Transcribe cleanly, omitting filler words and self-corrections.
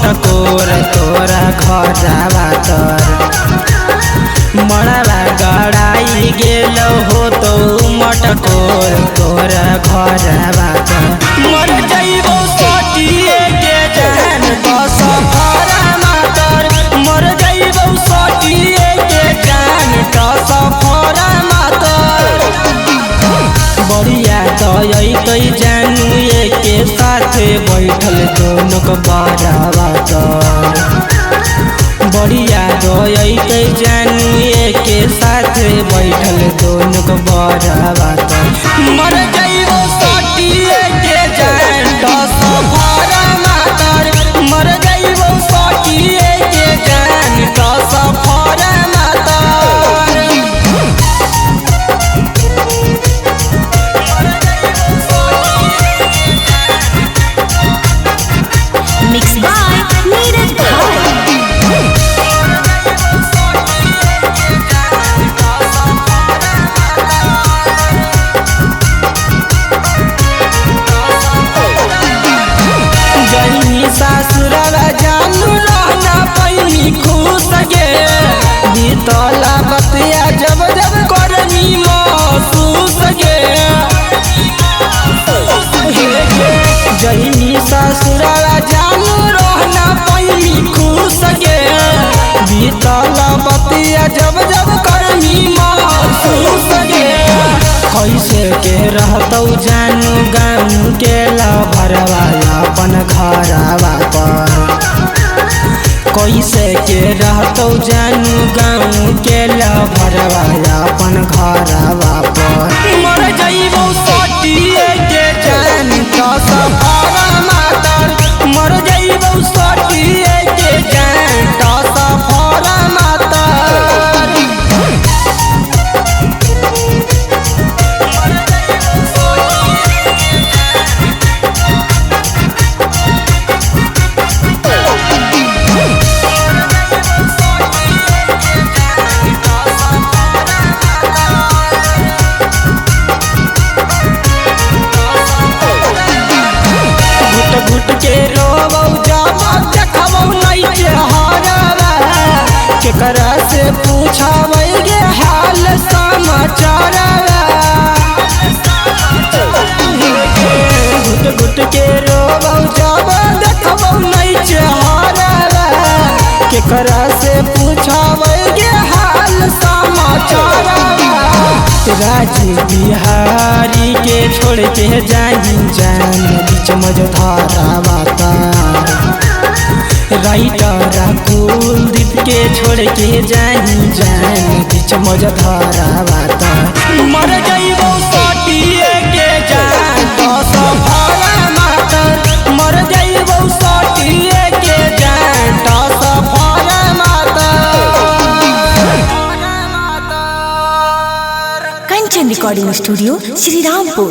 मटकोर तोरा घरवा तर मड़वा गड़ाई गेल हो तो मटकोर तोरा घरवा तर मर जइबो सटिए के जान दस फरमा तर मर जइबो सटिए के जान दस फरमा तर बढ़िया तो जानू के साथ बैठल दोनों को बरावा तर बढ़िया तो जानू के साथ बैठल दोनों को बरावा तर मर जइबो सटिए के जान दस फरमा तर मर जइबो सटिए के जान दस फरमा तर Mixed by Neeraj Bhai. गई सासुरवा जानू रहना पैनी खुश गे बीतला बतिया जब जब करनी महसूस गे जईनी ससुरवा जानू रहना पैनी खुश गे बीतला बतिया जब जब करनी महसूस गे कैसे के रहतौ जानू गाँव के लभरवा अपन घरवा पर कैसे के रहतौ जानू गाँव के लभरवा अपन घरवा पर मर जइबो सटिए के जान दस फरमा तर मर जइबो सटिए के जान दस फरमा तर घुट के रोबौ जाबौ देखबौ नहीं के हरवा केकरा से पूछबै गे हाल समाचारवा घुट के रोबौ जाबौ देखबौ नहीं के हरवा केकरा से पूछबै गे हाल समाचारवा राजू बिहारी के छोड़ के जाई जान बीच मझधारा तर राइटर कुलदीप के छोड़ के जाई जान बीच मझधारा तर मर जइबो सटिए के जान दस फरमा तर मर जइबो सटिए के जान दस फरमा तर Kanchan Recording Studio, Sri Rampur.